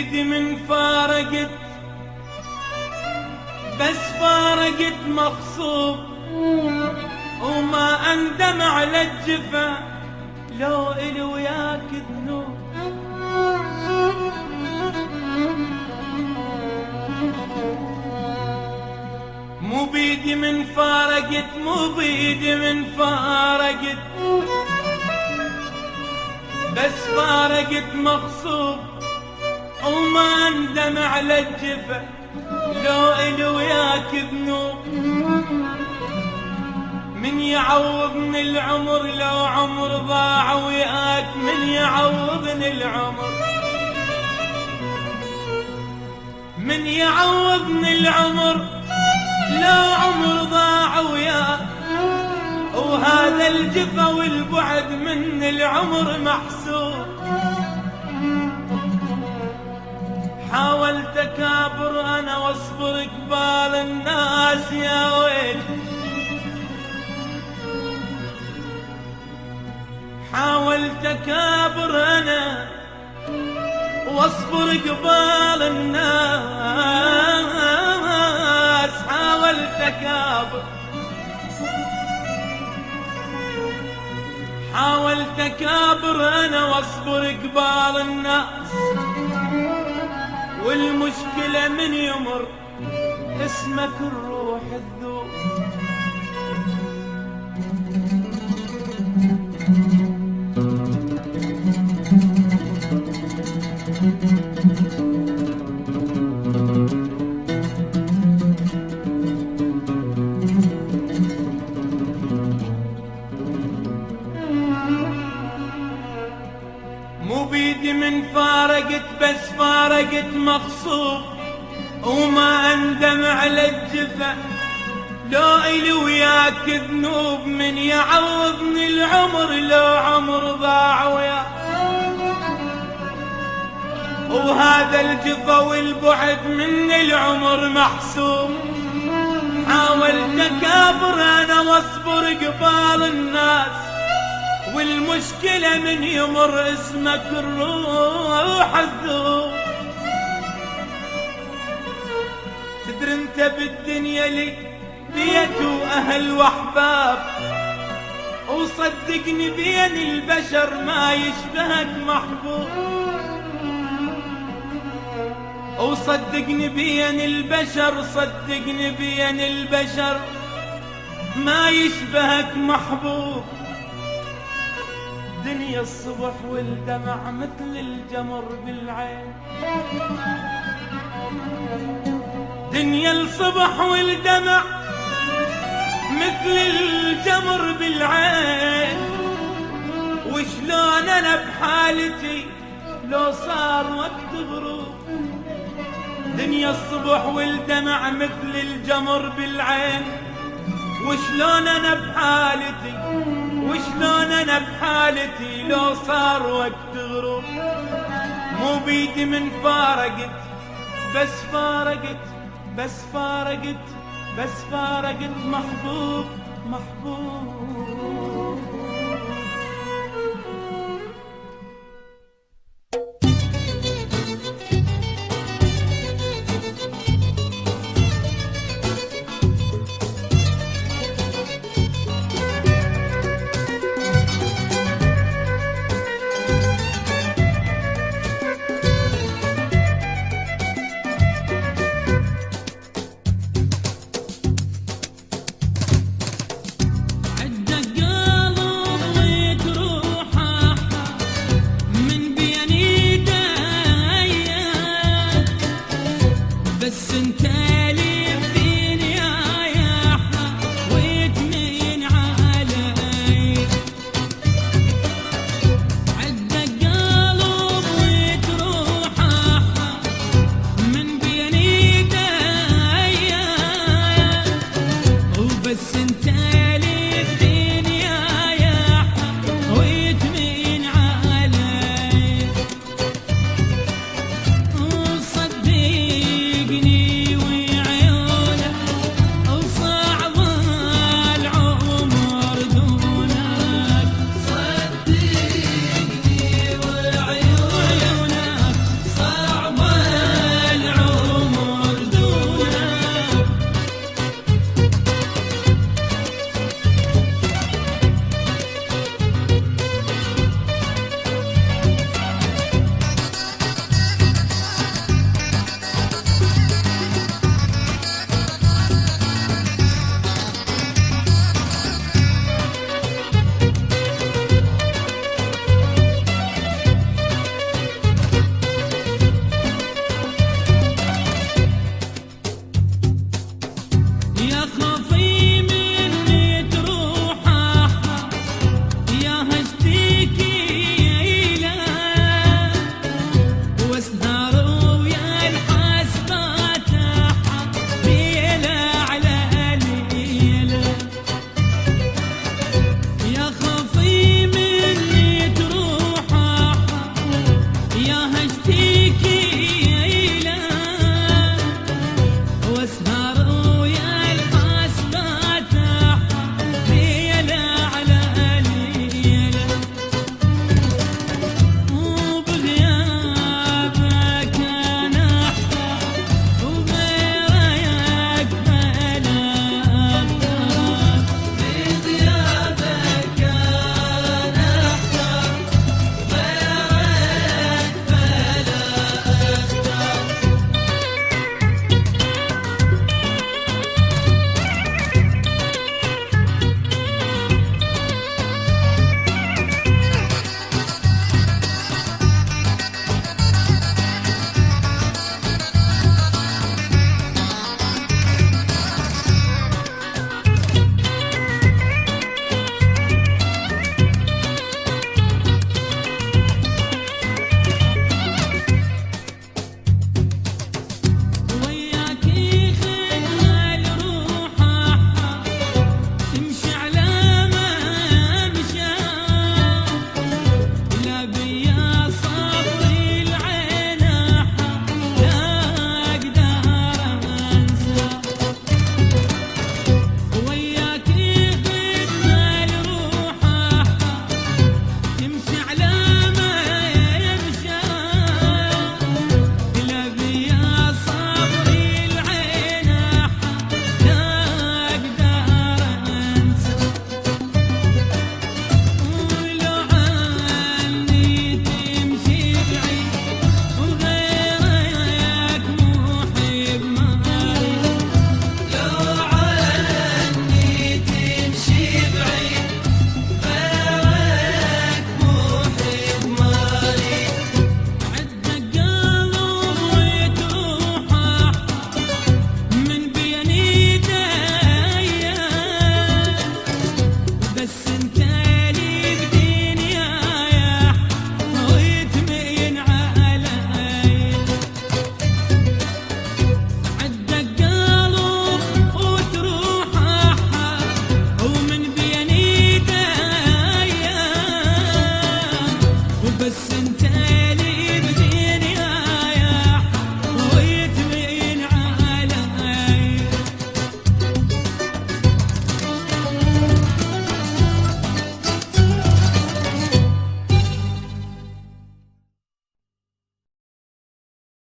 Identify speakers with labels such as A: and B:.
A: بيدي من فارقت، بس فارقت مغصوب، وما اندم على الجفا لو إلي وياك ذنوب. مو بيدي من فارقت، مو بيدي من فارقت، بس فارقت مغصوب، وما اندم على الجفا لو إلي وياك ذنوب. من يعوضني العمر لو عمر ضاع وياك، من يعوضني العمر، من يعوضني العمر لو عمر ضاع وياك. وهذا الجفا والبعد من العمر محسوب. حاولت اكابر انا واصبر قبال الناس يا ويل، حاولت اكابر انا واصبر قبال الناس، حاولت اكابر، حاولت اكابر انا واصبر قبال الناس. والمشكلة من يمر اسمك الروح الذوب. مو بيدي من فارقت، بس فارقت مغصوب، وما اندم على الجفا لو إلي وياك ذنوب. من يعوضني العمر لو عمر ضاع وياك. وهذا الجفا والبعد من العمر محسوب. حاولت اكابر انا واصبر قبال الناس. والمشكلة من يمر اسمك الروح الذوب. تدري انت بالدنيا لي بيت واهل واحباب، وصدقني بين البشر ما يشبهك محبوب. وصدقني بين البشر، صدقني بين البشر ما يشبهك محبوب. دنيا الصبح والدمع مثل الجمر بالعين، دنيا الصبح والدمع مثل الجمر بالعين. وشلون انا بحالتي لو صار وقت غروب. دنيا الصبح والدمع مثل الجمر بالعين. وشلون انا بحالتي، وشلون انا بحالتي لو صار وقت غروب. مو بيدي من فارقت، بس فارقت، بس فارقت، بس فارقت محبوب، محبوب.